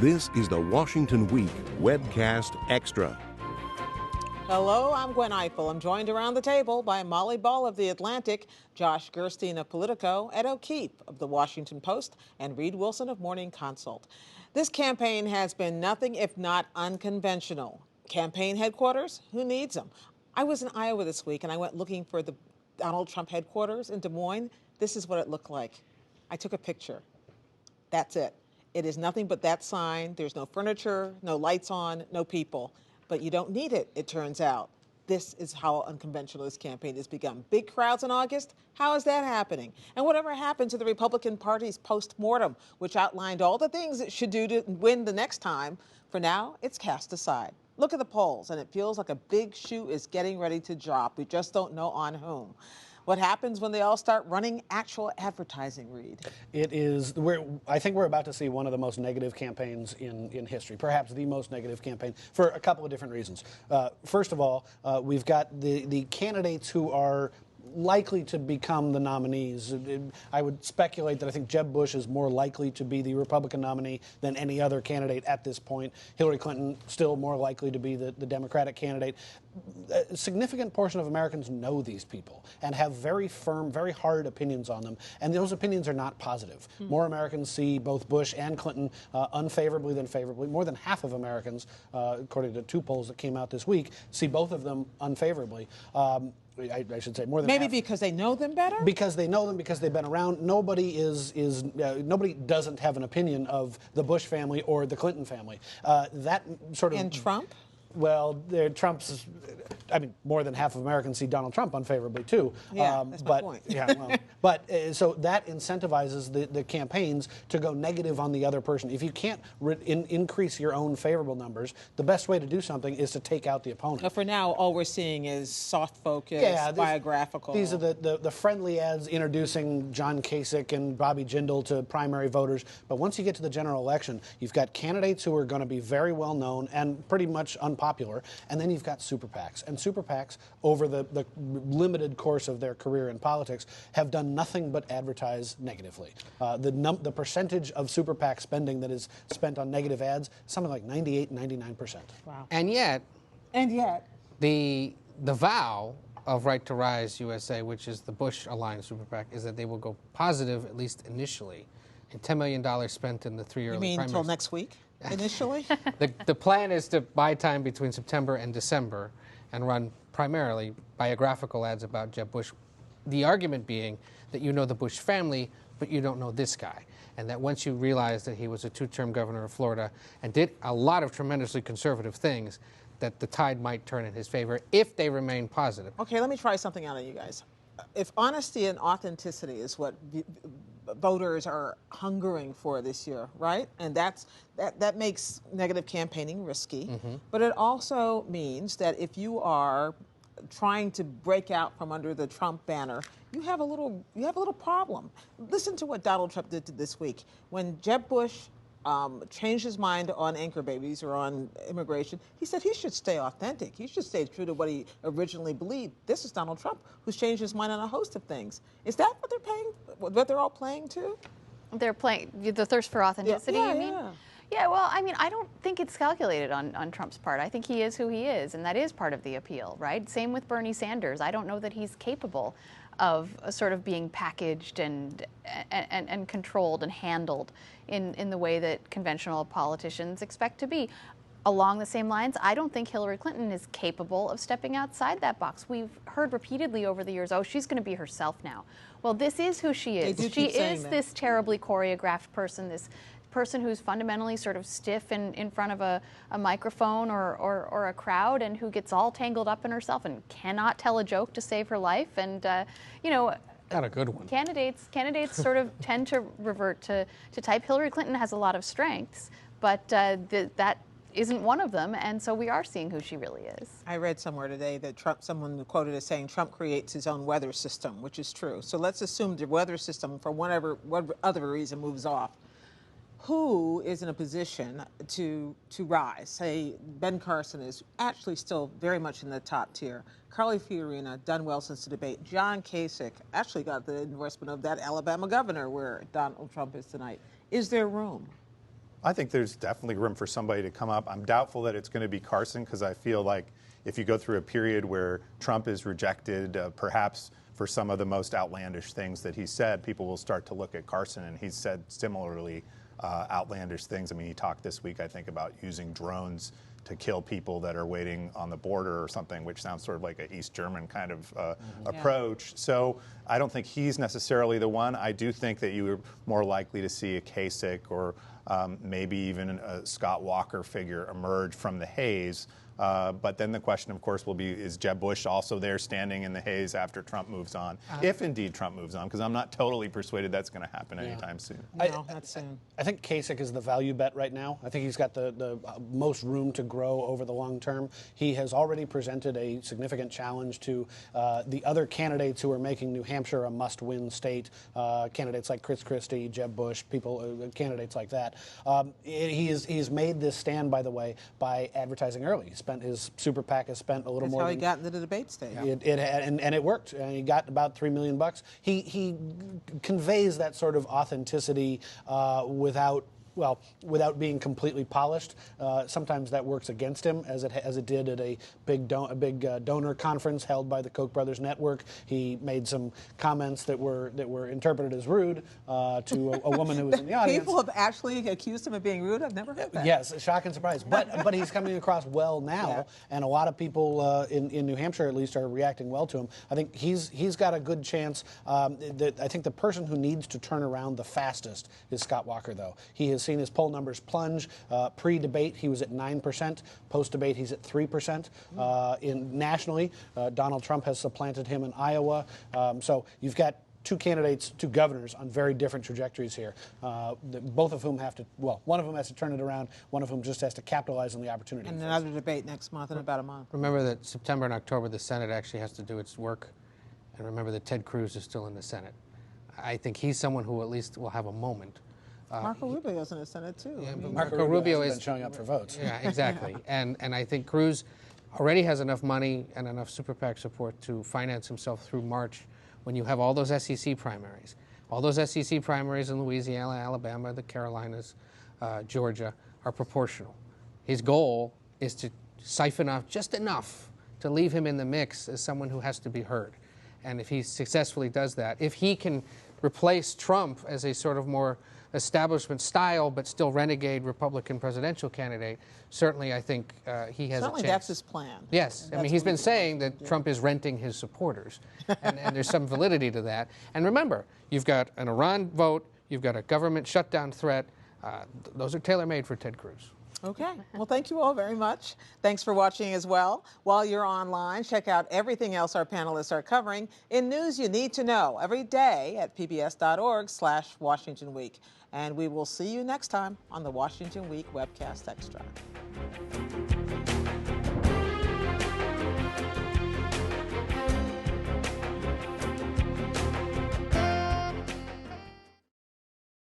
This is the Washington Week Webcast Extra. Hello, I'm Gwen Eiffel. I'm joined around the table by Molly Ball of The Atlantic, Josh Gerstein of Politico, Ed O'Keefe of The Washington Post, and Reid Wilson of Morning Consult. This campaign has been nothing if not unconventional. Campaign headquarters? Who needs them? I was in Iowa this week, and I went looking for the Donald Trump headquarters in Des Moines. This is what it looked like. I took a picture. That's it. It is nothing but that sign. There's no furniture, no lights on, no people. But you don't need it, it turns out. This is how unconventional this campaign has become. Big crowds in August? How is that happening? And whatever happened to the Republican Party's post-mortem, which outlined all the things it should do to win the next time? For now, it's cast aside. Look at the polls, and it feels like a big shoe is getting ready to drop. We just don't know on whom. What happens when they all start running actual advertising, Reid? I think we're about to see one of the most negative campaigns in history, perhaps the most negative campaign, for a couple of different reasons. First of all, we've got the candidates who are likely to become the nominees. I would speculate that I think Jeb Bush is more likely to be the Republican nominee than any other candidate at this point. Hillary Clinton still more likely to be the Democratic candidate. A significant portion of Americans know these people and have very firm, very hard opinions on them, and those opinions are not positive. More Americans see both Bush and Clinton unfavorably than favorably. More than half of Americans, according to two polls that came out this week, see both of them unfavorably. I should say more than maybe half. Because they know them better? Because they know them, because they've been around. Nobody nobody doesn't have an opinion of the Bush family or the Clinton family. That sort of. And Trump? Well, Trump's. I mean, more than half of Americans see Donald Trump unfavorably too. Yeah, that's my point. Yeah, well, but so that incentivizes the campaigns to go negative on the other person. If you can't increase your own favorable numbers, the best way to do something is to take out the opponent. For now, all we're seeing is soft focus, biographical. These are the friendly ads introducing John Kasich and Bobby Jindal to primary voters. But once you get to the general election, you've got candidates who are going to be very well known and pretty much unpopular, and then you've got super PACs. And super PACs, over the limited course of their career in politics, have done nothing but advertise negatively. The percentage of super PAC spending that is spent on negative ads, something like 98, 99%. Wow. And yet, the vow of Right to Rise USA, which is the Bush Alliance super PAC, is that they will go positive, at least initially, in $10 million spent in the 3 early primaries. You mean until next week, initially? The plan is to buy time between September and December and run primarily biographical ads about Jeb Bush. The argument being that you know the Bush family, but you don't know this guy. And that once you realize that he was a two-term governor of Florida and did a lot of tremendously conservative things, that the tide might turn in his favor if they remain positive. Okay, let me try something out on you guys. If honesty and authenticity is what voters are hungering for this year, right? And that makes negative campaigning risky. But it also means that if you are trying to break out from under the Trump banner, you have a little problem. Listen to what Donald Trump did this week. When Jeb Bush changed his mind on anchor babies or on immigration, he said he should stay authentic. He should stay true to what he originally believed. This is Donald Trump, who's changed his mind on a host of things. Is that what they're all playing to? They're playing the thirst for authenticity, you mean? Yeah, well, I mean, I don't think it's calculated on Trump's part. I think he is who he is, and that is part of the appeal, right? Same with Bernie Sanders. I don't know that he's capable of sort of being packaged and controlled and handled in the way that conventional politicians expect to be. Along the same lines, I don't think Hillary Clinton is capable of stepping outside that box. We've heard repeatedly over the years, oh, she's going to be herself now. Well, this is who she is. She is this terribly choreographed person, this person who's fundamentally sort of stiff in front of a microphone or a crowd, and who gets all tangled up in herself and cannot tell a joke to save her life. And, not a good one. Candidates sort of tend to revert to type. Hillary Clinton has a lot of strengths, but that isn't one of them, and so we are seeing who she really is. I read somewhere today that someone quoted as saying Trump creates his own weather system, which is true. So let's assume the weather system, for whatever other reason, moves off. Who is in a position to rise? Say Ben Carson is actually still very much in the top tier. Carly Fiorina done well since the debate. John Kasich actually got the endorsement of that Alabama governor where Donald Trump is tonight. Is there room? I think there's definitely room for somebody to come up. I'm doubtful that it's going to be Carson, because I feel like if you go through a period where Trump is rejected, perhaps for some of the most outlandish things that he said, people will start to look at Carson, and he's said similarly outlandish things. I mean, he talked this week, I think, about using drones to kill people that are waiting on the border or something, which sounds sort of like an East German kind of approach. So I don't think he's necessarily the one. I do think that you are more likely to see a Kasich or maybe even a Scott Walker figure emerge from the haze. But then the question, of course, will be, is Jeb Bush also there standing in the haze after Trump moves on? If indeed Trump moves on, because I'm not totally persuaded that's going to happen anytime soon. No, not soon. I think Kasich is the value bet right now. I think he's got the most room to grow over the long term. He has already presented a significant challenge to the other candidates who are making New Hampshire a must-win state, candidates like Chris Christie, Jeb Bush, candidates like that. He's made this stand, by the way, by advertising early. His super PAC has spent a little more. That's how he got into the debate stage. And it worked. He got about $3 million. He conveys that sort of authenticity without being completely polished. Sometimes that works against him, as it did at a big donor conference held by the Koch brothers network. He made some comments that were interpreted as rude to a woman who was in the audience. People have actually accused him of being rude. I've never heard that. Yes, shock and surprise. But he's coming across well now, and a lot of people in New Hampshire, at least, are reacting well to him. I think he's got a good chance. I think the person who needs to turn around the fastest is Scott Walker, though. He has seen his poll numbers plunge. Pre-debate, he was at 9%. Post-debate, he's at 3%. Nationally, Donald Trump has supplanted him in Iowa. So you've got two governors on very different trajectories here, both of whom one of them has to turn it around, one of whom just has to capitalize on the opportunity. And another debate next month in about a month. Remember that September and October, the Senate actually has to do its work. And remember that Ted Cruz is still in the Senate. I think he's someone who at least will have a moment. Marco Rubio's in the Senate, too. Yeah, but Marco Rubio is showing up for votes. Yeah, exactly. and I think Cruz already has enough money and enough super PAC support to finance himself through March, when you have all those SEC primaries. All those SEC primaries in Louisiana, Alabama, the Carolinas, Georgia are proportional. His goal is to siphon off just enough to leave him in the mix as someone who has to be heard. And if he successfully does that, if he can replace Trump as a sort of more establishment style but still renegade Republican presidential candidate, certainly I think he has a chance. That's his plan. Yes. I mean, he's been saying that Trump is renting his supporters, and there's some validity to that. And remember, you've got an Iran vote, you've got a government shutdown threat. Those are tailor-made for Ted Cruz. Okay. Well, thank you all very much. Thanks for watching as well. While you're online, check out everything else our panelists are covering in news you need to know every day at pbs.org/Washington Week. And we will see you next time on the Washington Week Webcast Extra.